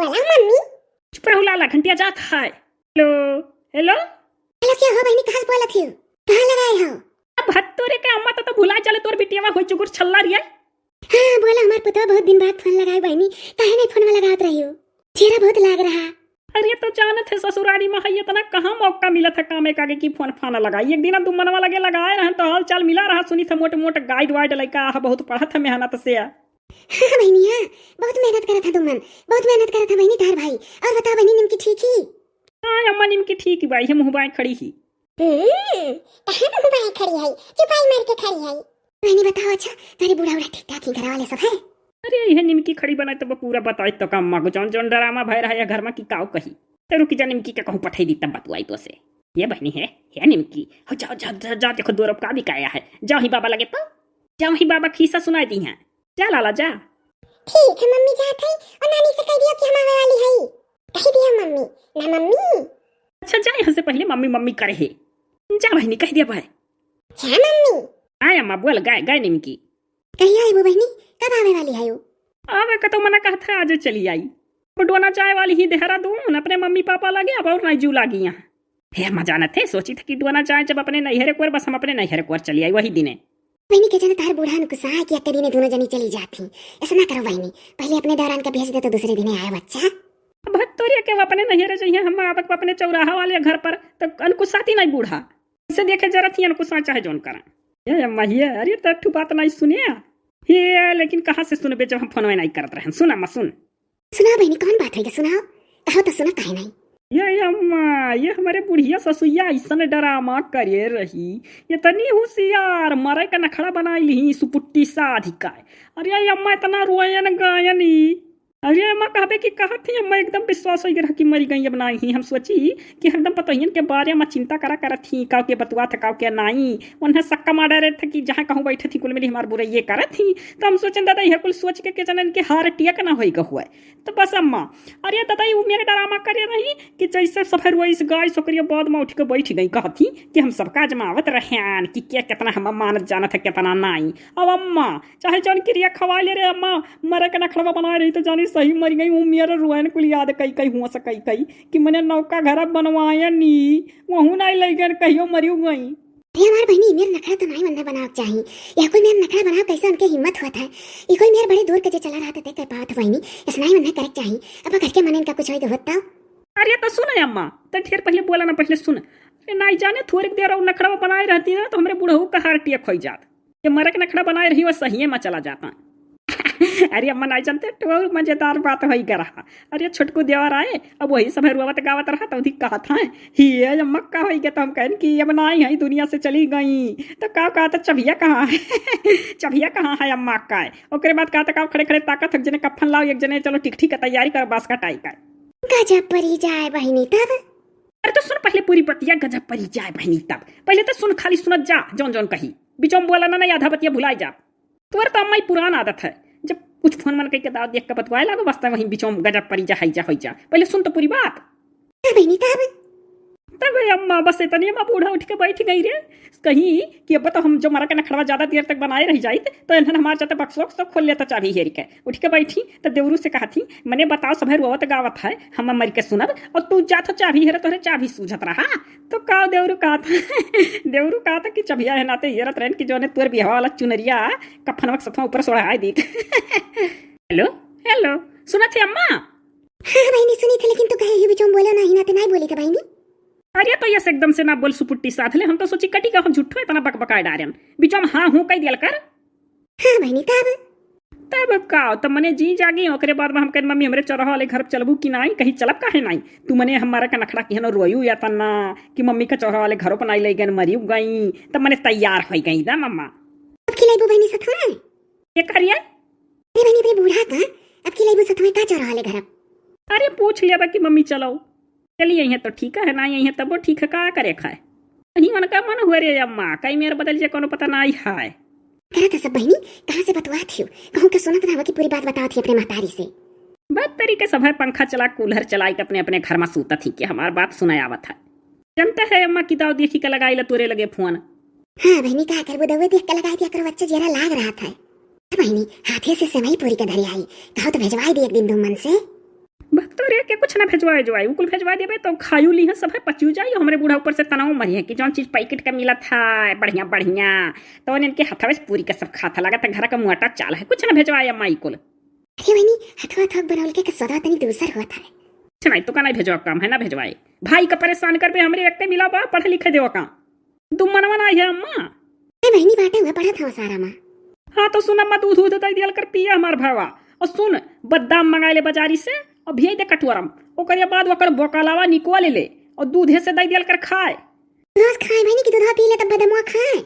बोला मम्मी। चुप रहो लाला, घंटिया जात है। हेलो हेलो हेलो, क्या हो बहनी? कहाँ से बोला थी? कहाँ लगाए हो? अब हत्तोरे के अम्मा तो भुला चले तोर बिटिया हो चुकुर छल्ला रिया। हाँ बोला, हमारे पुतवा बहुत दिन बाद फोन लगाए बहनी। काहे नहीं फोन में लगात रही हो? चेहरा बहुत लाग रहा। अरे तो जानत है ससुरारी में है इतना कहाँ मौका मिला था कामे कागे की फोन फाना लगाई। एक दिन दू मनवा लगे लगाए रहे तो हाल चाल मिला रहा, सुनी था मोटे मोटे गाइड वाइड लइका बहुत पढ़ा था मेहनत से। हाँ बहनी, हाँ बहुत मेहनत करा था दुमन, बहुत मेहनत करा था बहनी तार भाई। और बताओ बहनी, निमकी ठीक ही? हाँ अम्मा निमकी ठीक भाई है, मुँह बाएं खड़ी ही। कहाँ मुँह बाएं खड़ी है? चुपाई मार के खड़ी है। बहनी बताओ, अच्छा तारी बूढ़ा बूढ़ा ठीक ठाक ही घर वाले सब है? अरे यह निमकी खड़ी बनाए तो पूरा बताई तो का अम्मा को जौन जौन ड्रामा भय रहा है घर में की काव कही तो रुकी जा निमकी का कहूँ पठाई दी तब बतवाई तो से। ये बहनी है निमकी हो, जाओ जाओ जाओ जाओ देखो 2 रुपया का बिकाया है। जाओ ही बाबा लगे तो जाओ ही बाबा खीसा सुनाई दी हैं। जा लाला जा। ठीक है मम्मी, जात है और नानी से कह दियो कि हम आवे वाली है। कह दिया मम्मी ना मम्मी। अच्छा जा यहाँ से पहले मम्मी मम्मी करे है। जा बहनी कह दिया भाई। अच्छा मम्मी। आय अम्मा बोल गए गए निमकी। कही आई वो बहनी, कब आवे वाली है? अब का तो मना कहा था आज चली आई। डोना चाय वाली ही देहरादून अपने मम्मी पापा लगे अब और नहीं जू लागी यहाँ। हे अम्मा जाना थे, सोची थी कि डोना चाय जब अपने नैहरे को बस हम अपने नैहरे को चली आई वही दिने। बहनी के जन तार बूढ़ा नुकसा है कि अकेली ने दोनों जनी चली जाती। ऐसा ना करो बहनी, पहले अपने दौरान का भेज दे तो दूसरे दिन आए बच्चा। भत्तोरिया के अपने नैहरे चाहिए हम आप अपने चौराहा वाले घर पर तो अनकुसाती नहीं बूढ़ा इसे देखे जरा थी अनकुसा चाहे जोन करा। ये अम्मा ये अरे तो बात नहीं सुनिए ये, लेकिन कहाँ से सुनबे जब हम फोन में नहीं करते रहे। सुना मैं सुन। सुनाओ बहनी, कौन बात है? सुनाओ, कहो तो सुना, काहे नहीं? ये अम्मा ये हमारे बुढ़िया ससुइया ऐसा ड्रामा करे रही, ये तनी होशियार मरे का नखड़ा बनाई ली सुपुट्टी साधिका। अरे अम्मा इतना रोयन गायनी। अरे अम्मा कहबे कि कहा थी अम्मा एकदम विश्वास हो गया कि मरी गई अब नहीं ही। हम सोची कि एकदम पतोहियन के बारे में चिंता करा थी काव के बतुआ था काव के नहीं उन्हें सक्का मार रहे थे कि जहाँ कहूँ बैठे थी कुल मिली हमारे बुरा ये करा थी। तो हम सोचें दादा यह कुल सोच के जनन के हार टिया का ना होगा हुआ तो बस अम्मा। अरे दादा ये मेरे ड्रामा करे रही कि जैसे सफर हुआ इस गाय सोकरिया बाद में उठ के बैठ गई कहा थी कि हम सबका जमावत रहे कि क्या कितना हम मानत जाना था कितना नहीं। अब अम्मा चाहे जौन क्रिया खवा ले रहे अम्मा मरे का नखड़वा बना रही तो जानी सही मर गई। वो मेरा रुआन कुल याद कई हुआ कई कि मैंने नौका घर बनवाया नी वहू नहीं लग कहियो मरियो गई। अरे हमार बहनी मेरे नखड़ा तो नहीं बंदा बनाव चाहिए। या कोई मेरा नखड़ा बनाव कैसे उनके हिम्मत हुआ था? ये कोई मेरे बड़े दूर के जो चला रहा था कह पावत बहनी ऐसा नहीं बंदा करे चाहिए। अब घर के मन इनका कुछ हो तो होता। अरे तो सुन अम्मा तो ढेर पहले बोला ना, पहले सुन। अरे नहीं जाने थोड़ी देर और नखड़ा बनाए रहती ना तो हमारे बूढ़ऊ का हार टिया खोई जात। ये मरे के नखड़ा बनाए रही वो सही में चला जाता। अरे अम्मा नहीं जानते तो मजेदार बात वही कर रहा। अरे छोटकू देवर आए अब वही सब रुआवत गावत रहा तो कहा था ही अम्मा का हो गया तो हम कहें कि अब नहीं है दुनिया से चली गई तो का कहा था चबिया कहाँ है चबिया कहाँ है अम्मा का। ओकरे बाद कहा था खड़े खड़े ताकत एक जने कफन लाओ एक जने चलो ठीक ठीक तैयारी कर बास का टाई का गजब परी जाए बहनी तब। अरे तो सुन पहले पूरी बतिया गजब परी जाए बहनी तब। पहले तो सुन खाली सुनत जा जौन जौन कही बीचों में बोला ना आधा बतिया भुलाई जा। तुम्हारे तो अम्मा ही पुराना आदत है जब कुछ फोन मन कह दाव देख के बतवाए लागो बस वहीं बीचों में गजब परी जा हो जा। पहले सुन तो पूरी बात। बहनी तब अम्मा बस इतनी अम्मा बूढ़ा उठ के बैठ गई रे कहीं कि अब तो हम जो मरा के नखड़वा ज्यादा देर तक बनाए रह जाए तो इन्हें हमारे जाते बक्सों सब खोल लेता चाबी हेर के उठ के बैठी तो देवरू से कहा थी मैंने बताओ सब रोवत गावत है हम मर के सुनब और तू जात चाबी हेर तो चाबी सूझत रहा तो का देवरू कहा था कि चबिया है नाते हेरत रहन की जो ने तोर बिहाव वाला चुनरिया कफन वक्त सथवा ऊपर सोड़ा दी। हेलो हेलो सुना थे अम्मा? हाँ बहनी सुनी थी, लेकिन तू कहे बीचों बोला नहीं ना तो नहीं बोली था बहनी। अरे तो यस एकदम से ना बोल सुपुट्टी साथ ले हम तो सोची कटी का हम झूठो इतना बकबकाए डारेन बीचों में हाँ हूँ कह दिया कर। हाँ बहनी तब का तो मने जी जागी ओकरे बाद में हम कह मम्मी हमरे चौराहा वाले घर चलबू कि नहीं कहीं चलब काहे नहीं तू मने हमारा का नखड़ा की रोयू या तना कि मम्मी का चौराहा वाले घरों पर नहीं ले गए मरी गई तब मने तैयार हो गई ना मम्मा। अब खिलाइबू बहनी सथवा ये करिए। अरे बहनी अपने बूढ़ा का अब खिलाइबू सथवा का चौराहा वाले घर। अरे पूछ लिया कि मम्मी चलो चलिए यही तो ठीक है ना यही तब वो ठीक है का करे खाए कहीं मन का मन हुआ रे अम्मा कहीं मेरे बदल जे कोनो पता नहीं है। करा था सब बहनी कहाँ से बतवा थी कहूँ के सुनत रहा कि पूरी बात बताओ थी अपने महतारी से। बात तरीके सब है पंखा चला कूलर चलाई के अपने अपने घर में सूता थी कि हमारी बात सुनाया आवत है। जानते है अम्मा की दाव देखी का लगाई ला तोरे लगे फोन। हाँ बहनी कहा कर वो दवे देख के लगाई दिया करो बच्चा जरा लाग रहा था। बहनी हाथे से सेवई पूरी के धरी आई कहो तो भेजवाई दी एक दिन तुम मन से। भक्तोरे के कुछ ना भेजवाए जो कुल भेजवा देबे तो खायू ली है सब है पचियो जाई हमरे बूढ़ा ऊपर से तनाव मरी है कि जौन चीज पैकेट का मिला था बढ़िया बढ़िया तो इनके हथवे से पूरी का सब खाता लगा था घर का मुआटा चाल है कुछ ना भेजवाए अम्मा ई कुल। अरे वही हथवा थक बनौल के सौदा तनी दूसर हुआ था। कुछ नहीं तो का नहीं भेजवा काम है ना भेजवाए भाई का परेशान कर बे हमरे एकते मिला बा पढ़े लिखे देवा का तुम मनवा ना है अम्मा। अरे बहनी बाटे हुआ पढ़ा था सारा मां। हाँ तो सुन अम्मा दूध दूध दे दियल कर पिया हमार भावा और सुन बदाम मंगाए ले बाजारी से और भेज दे कटोरम ओकरे बाद ओकर बोकालावा निकल ले और दूधे से दे दियल कर खाए। रोज खाए बहनी की दूधवा पी ले तब बदमुआ खाए।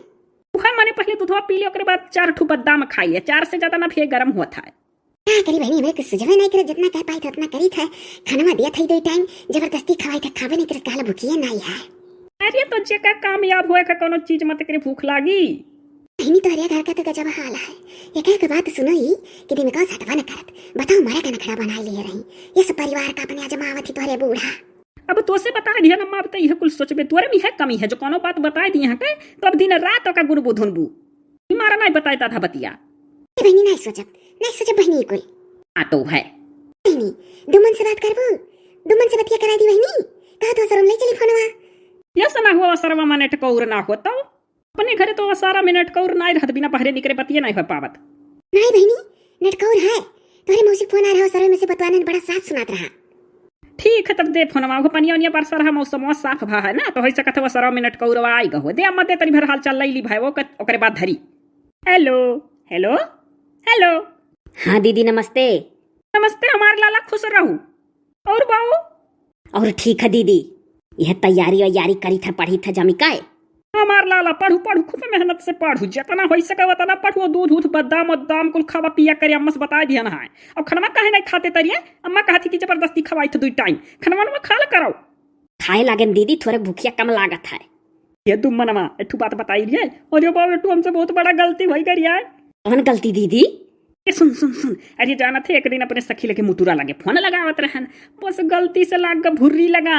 उहा माने पहले दूधवा पी ले ओकरे बाद 4 ठू बदाम खाई ले 4 से ज्यादा ना फिर गरम होता है। क्या करी बहनी हमें कुछ सुझाव नहीं करे जितना कह पाई था उतना करी था खाना दिया था 2 टाइम जबरदस्ती खवाई था खावे नहीं करे कहला भूखिए नहीं है। अरे तो जे का कामयाब होए का कोनो चीज मत करे भूख लागी। बहनी तो हरिया घर का तो गजब हाल है। ये कह के बात सुनो ही कि दिन का सटवा न करत बताओ मारा का नखड़ा बना लिए रही ये सब परिवार का अपने जमावती तोरे बूढ़ा। अब तो से बता दिया ना अब तो यह कुल सोचबे तोरे में है कमी है जो कोनो बात बता दी है के तो अब दिन रात का गुरबु धुनबू मारा नहीं बताता था बतिया। बहनी नहीं सोचब बहनी कुल। हाँ तो है बहनी दुमन से बात करबो दुमन से बतिया करा दी बहनी कहा तो सर ले चली फोनवा। यस ना हुआ सरवा माने टकौर ना होता अपने घरे तो सारा मिनट कौर ना रहत बिना बाहर निकले बतिया नहीं हो पावत। नहीं बहनी नेटकौर है तोरे मौसी फोन आ रहा सर में से बतवाने बड़ा साथ सुनात रहा। ठीक है तब दे फोनवा हो पनिया उनिया बरसा रहा मौसम साफ भा है ना तो होई सकत हो सरवा मिनट कौरवा आई गहो दे अम्मा दे तनी भर हाल चाल लईली भाई वो ओकरे बाद धरी। Hello hello hello. हाँ दीदी नमस्ते। नमस्ते हमार लाला खुश रहू और बाऊ। और ठीक है दीदी यह तैयारी वैयारी करी था पढ़ी था जमी काय। हमार लाला पढ़ू पढ़ू खूब मेहनत से पढ़ू जितना हो सके उतना पढ़ू दूध दूध बदाम उदाम कुल खावा पिया करे अम्मा से बता दिया ना है और खनवा काहे नहीं खाते तरिए अम्मा कहती कि जबरदस्ती खवाई थे 2 टाइम खनवा में खा ले करो खाए लागे दीदी थोड़े भूखिया कम लागत है। ये तुम मनवा एठू बात बताई रे और ये बाबू एठू हमसे बहुत बड़ा गलती हुई करिए। कौन गलती दीदी। सुन सुन सुन अरे जाना थे एक दिन अपने सखी लगे मुटुरा लगे फोन लगावत रहन बस गलती से लाग के भुर्री लगा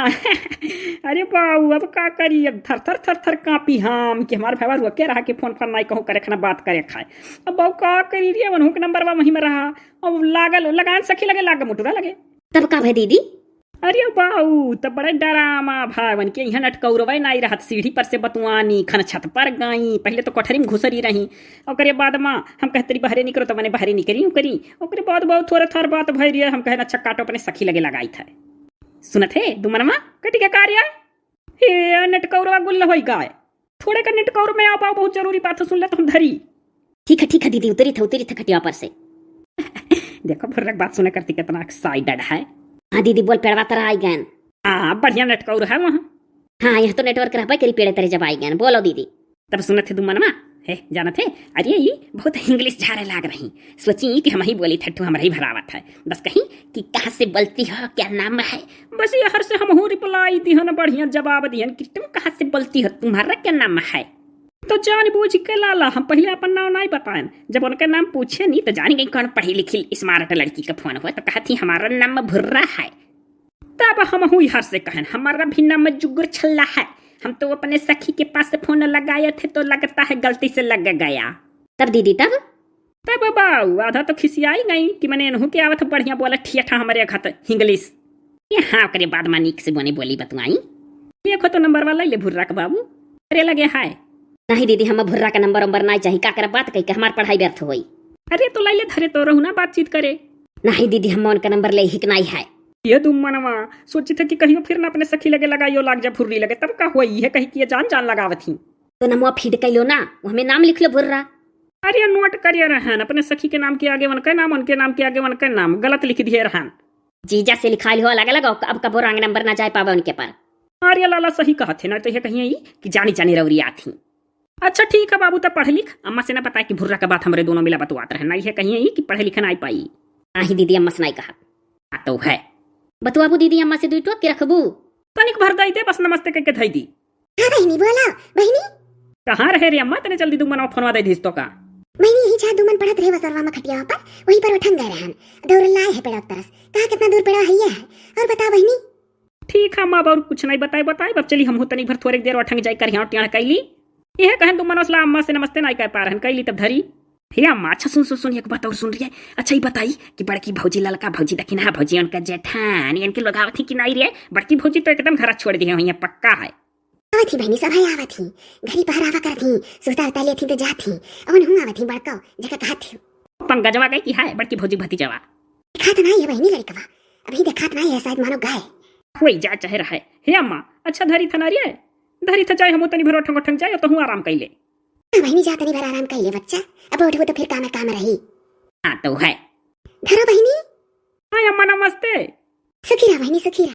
अरे बाऊ अब का करी अब थर थर थर थर कापी हम कि हमारे भाई रुके रहा के फोन पर नहीं कहूँ करे खाना बात करे खाए अब बाऊ का करी रे वनहु के नंबर वहीं में रहा अब लागल लगान सखी लगे लाग मुटुरा लगे तब का भाई दीदी। अरे बाऊ तब बड़े डरामा भावन के यहाँ नटकौरवे नहीं रहत सीढ़ी पर से बतुआनी खन छत पर गई पहले तो कोठरी में घुसरी रही ओकरे बाद माँ हम कहते बहरे निकलो तो मैंने बहरे निकली करी ओकरे बाद बहुत थोड़ा थोड़ा बात भई रही हम कहे अच्छा काटो अपने सखी लगे लगाई था सुनत है दुमनमा कटी के कार्य हे नटकौरवा गुल्ल होई गाय थोड़े का नटकौर में आ पाओ बहुत जरूरी बात सुन ले तो हम धरी। ठीक है दीदी उतरी था खटिया पर से देखो फिर बात सुने करती कितना एक्साइटेड है। हाँ दीदी बोल पेड़वा तरह आई गए। हाँ बढ़िया नटकौर है वहाँ। हाँ यहाँ तो नेटवर्क रह करी पेड़े तेरे जब आई गए बोलो दीदी। तब सुनत थे दुमनमा है जाना थे अरे ये बहुत इंग्लिश झारे लाग रही सोची कि हम ही बोली थे हमारा ही भरावत है बस कहीं कि कहाँ से बोलती हो क्या नाम है बस ये हर से हम रिप्लाई दी ना बढ़िया जवाब दिहन कि तुम कहाँ से बोलती हो तुम्हारा क्या नाम है तो जान बूझ के लाला हम पहले अपन नाम नहीं बताएं जब उनका नाम पूछे नहीं तो जान गई कौन पढ़ी लिखी स्मार्ट लड़की का फोन हुआ तो कहती हमारा नाम भुर्रा है तब हम हुई हर से कहन हमारा भी नाम जुगर छल्ला है हम तो अपने सखी के पास से फोन लगाए थे तो लगता है गलती से लग गया। तब दीदी तब बाबू आधा तो खिसियाई गई कि मैंने इन्हू के आवत बढ़िया बोला ठिया हमारे खत इंग्लिश हाँ करे बाद में नीक से बोने बोली बतुआई देखो तो नंबर वाला ले भुर्रा का बाबू अरे लगे हाय नहीं दीदी हम भुर्रा का नंबर नहीं चाहिए का कर बात कही के हमार पढ़ाई व्यर्थ हुई। अरे तो लाइले धरे तो रहू ना बातचीत करे नहीं दीदी हम उनका नंबर ले ही नहीं है। ये तुम मनवा सोची थे कि कहीं फिर ना अपने सखी लगे लगाइयो लाग जा फुर्री लगे तब का हुई है कहीं कि जान जान लगावत ही तो नमवा फीड कैलो ना हमें नाम लिख लो भुर्रा। अरे नोट करिए रहन अपने सखी के नाम के आगे वन का नाम उनके नाम के आगे वन का नाम गलत लिख दिए रहन जीजा से लिखाई हो अलग अलग अब कबो रंग नंबर ना जाए पावे उनके पर। अरे लाला सही कहा थे ना तो ये कहीं कि जानी जानी रौरिया थी। अच्छा ठीक है बाबू तब पढ़ लिख अम्मा से ना पता है कि भुर्रा का बात हमारे दोनों मिला बतवात रहना है कहीं कि पढ़े लिखे ना पाई। नहीं दीदी अम्मा से नहीं कहा तो है बतवाबू दीदी अम्मा से 2 टोक के रखबू तनिक भर दई दे बस नमस्ते करके धई दी। हां बहनी बोला बहनी कहां रहे रे अम्मा तने जल्दी दुमन फोनवा दे दिस तो का बहनी ही छा दुमन पढ़त रहे बसरवा में खटिया पर वहीं पर उठन गए रहन दौड़ लाए है पेड़ तरस कहा कितना दूर पेड़ है और बता बहनी। ठीक है माँ बाबू कुछ नहीं बताए बब चली हम तनिक भर थोड़ी देर उठन जाई कर यहाँ टेढ़ कैली यह कहन तुम मनोसला अम्मा से नमस्ते नहीं कह पा रहन कैली तब धरी हे अम्मा अच्छा सुन एक बात और सुन रही है। अच्छा ये बताई कि बड़की भौजी ललका भौजी दखिन हा भौजी उनका जेठानी इनके लोग आवत थी कि नहीं रे? बड़की भौजी तो एकदम घर छोड़ दिए हुई पक्का है। आवत ही बहनी सब है आवत ही घरी पहर आवा कर थी सुता उता लेती तो जाती अवन हूँ आवत ही बड़का जगह कहा थी पंकजवा गई कि है बड़की भौजी भतीजवा? खात नहीं है बहनी लड़कवा अभी देखात नहीं है शायद मानो गाय कोई जा चाहे रहे। हे अम्मा अच्छा धरी था ना रे? धरी था चाहे हम तनी भर ठंग ठंग जाए तो हूँ आराम कैले। बहनी जात नहीं भर आराम कर ले बच्चा अब उठो तो फिर काम रही। हाँ तो है। धरो बहनी। हाँ अम्मा नमस्ते। सुखीरा बहनी सुखीरा